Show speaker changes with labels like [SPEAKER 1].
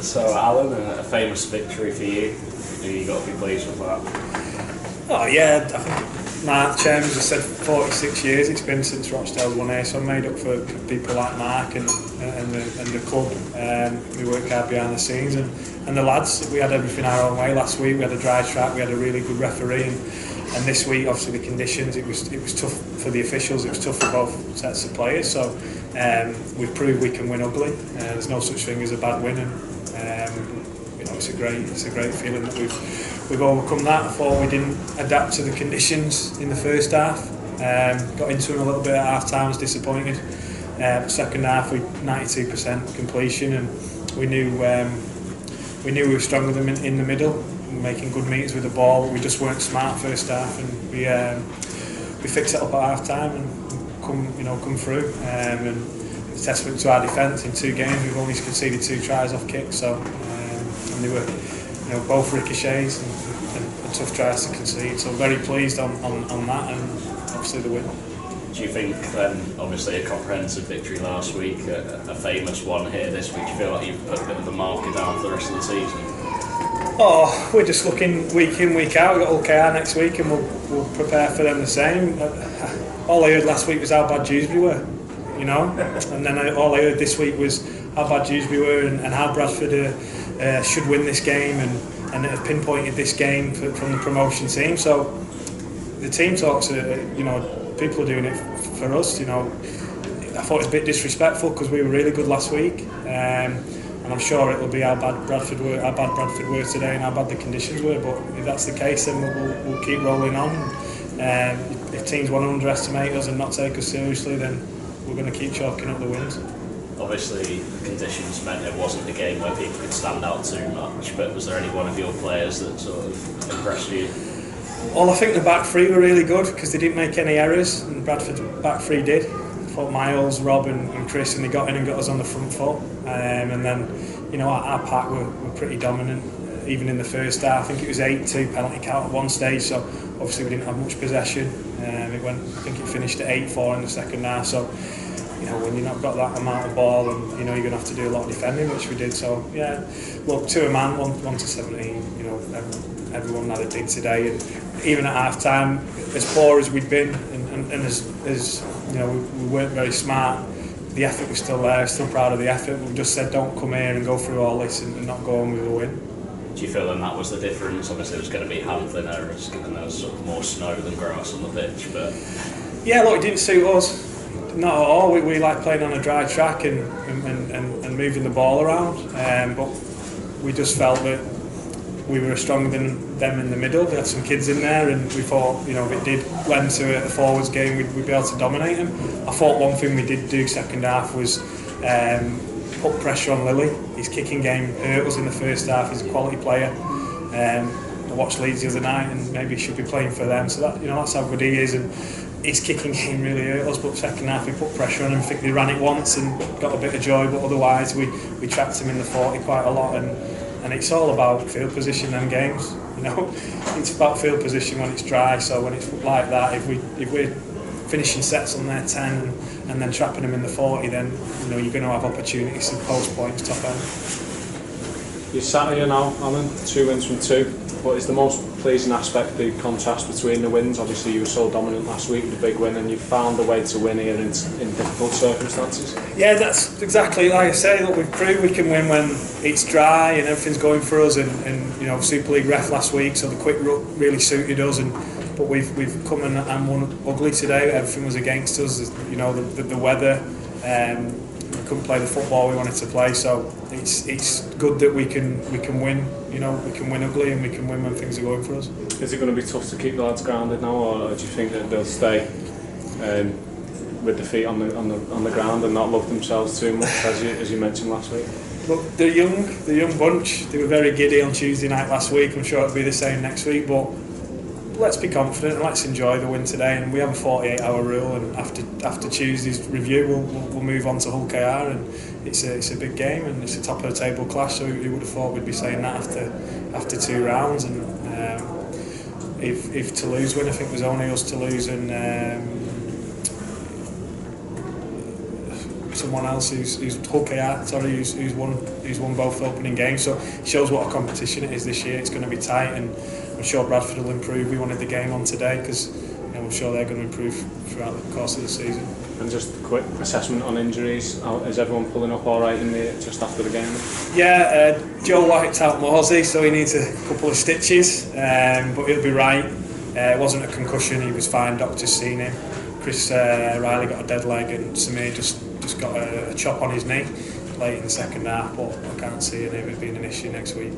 [SPEAKER 1] So Alan, a famous victory for you. You got to be pleased with that.
[SPEAKER 2] Oh yeah, I think Mark Chambers has said 46 years it's been since Rochdale's won here, so I'm made up for people like Mark and the club who work hard behind the scenes and the lads. We had everything our own way last week. We had a dry track, we had a really good referee, and this week obviously the conditions, it was tough for the officials, it was tough for both sets of players. So we've proved we can win ugly. There's no such thing as a bad win, and it's a great feeling that we've overcome that. I thought we didn't adapt to the conditions in the first half. Got into them a little bit at half time, was disappointed. Second half, we 92% completion, and we knew we were stronger than in the middle, making good meters with the ball. We just weren't smart first half, and we fixed it up at half time and come through. And it's a testament to our defence. In 2 games, we've only conceded 2 tries off kicks, so and they were both ricochets and tough tries to concede. So very pleased on that, and obviously the win.
[SPEAKER 1] Do you think obviously a comprehensive victory last week, a famous one here this week, do you feel like you've put a bit of a marker down for the rest of the season?
[SPEAKER 2] Oh, we're just looking week in, week out. We've got OKR next week, and we'll prepare for them the same. All I heard last week was how bad Dewsbury were, and then all I heard this week was how bad Dewsbury were and how Bradford should win this game and have pinpointed this game from the promotion team. So the team talks, people are doing it for us. I thought it was a bit disrespectful because we were really good last week, and I'm sure it'll be how bad Bradford were today and how bad the conditions were. But if that's the case, then we'll keep rolling on. If teams want to underestimate us and not take us seriously, then we're going to keep chalking up the wins.
[SPEAKER 1] Obviously, the conditions meant it wasn't a game where people could stand out too much, but was there any one of your players that sort of impressed you?
[SPEAKER 2] Well, I think the back three were really good because they didn't make any errors, and Bradford's back three did. I thought Miles, Rob and Chris, and they got in and got us on the front foot. And then, our pack were pretty dominant, even in the first half. I think it was 8-2 penalty count at one stage, so obviously we didn't have much possession. I think it finished at 8-4 in the second half. So, when you've not got that amount of ball, and you're going to have to do a lot of defending, which we did. So yeah, look, 2 a man, 1 to 17. Everyone had a dig today, and even at half time, as poor as we'd been, and as we weren't very smart, the effort was still there. Still proud of the effort. We just said, don't come here and go through all this and not go on with a win.
[SPEAKER 1] Do you feel then that was the difference? Obviously, there was going to be handling errors, given there was sort of more snow than grass on the pitch, but
[SPEAKER 2] yeah, look, it didn't suit us. Not at all. We like playing on a dry track and moving the ball around, but we just felt that we were stronger than them in the middle. We had some kids in there, and we thought, if it did lend to a forwards game, we'd be able to dominate them. I thought one thing we did do second half was put pressure on Lily. His kicking game hurt us in the first half. He's a quality player. I watched Leeds the other night, and maybe he should be playing for them. So that that's how good he is. And his kicking game really hurt us, but second half we put pressure on him. I think they ran it once and got a bit of joy, but otherwise we trapped him in the 40 quite a lot, and it's all about field position them games. It's about field position when it's dry. So when it's like that, if we're finishing sets on their 10 and then trapping them in the 40, then you're going to have opportunities to post points top end.
[SPEAKER 3] You're sat here now, Alan, 2 wins from 2. What is the most pleasing aspect, the contrast between the wins? Obviously you were so dominant last week with the big win, and you found a way to win here in difficult circumstances.
[SPEAKER 2] Yeah, that's exactly like I say. Look, we've proved we can win when it's dry and everything's going for us, and Super League ref last week, so the quick ruck really suited us, but we've come and won ugly today. Everything was against us. The weather, we couldn't play the football we wanted to play, so it's good that we can win. We can win ugly, and we can win when things are going for us.
[SPEAKER 3] Is it going to be tough to keep the lads grounded now, or do you think that they'll stay with the feet on the ground and not love themselves too much, as you mentioned last week?
[SPEAKER 2] Look, the young bunch. They were very giddy on Tuesday night last week. I'm sure it'll be the same next week, but let's be confident and let's enjoy the win today. And we have a 48-hour rule, and after Tuesday's review, we'll move on to Hull KR, and it's a big game, and it's a top of the table clash. So who would have thought we'd be saying that after 2 rounds? And if Toulouse win, I think there's only us, Toulouse and someone else who's won both opening games. So it shows what a competition it is this year. It's going to be tight, and I'm sure Bradford will improve. We wanted the game on today because I'm sure they're going to improve throughout the course of the season.
[SPEAKER 3] And just a quick assessment on injuries. Is everyone pulling up all right in the just after the game?
[SPEAKER 2] Yeah, Joe wiped out Morsey, so he needs a couple of stitches, but he'll be right. It wasn't a concussion, he was fine, doctors seen him. Chris Riley got a dead leg, and Samir just got a chop on his knee late in the second half, but I can't see it being an issue next week.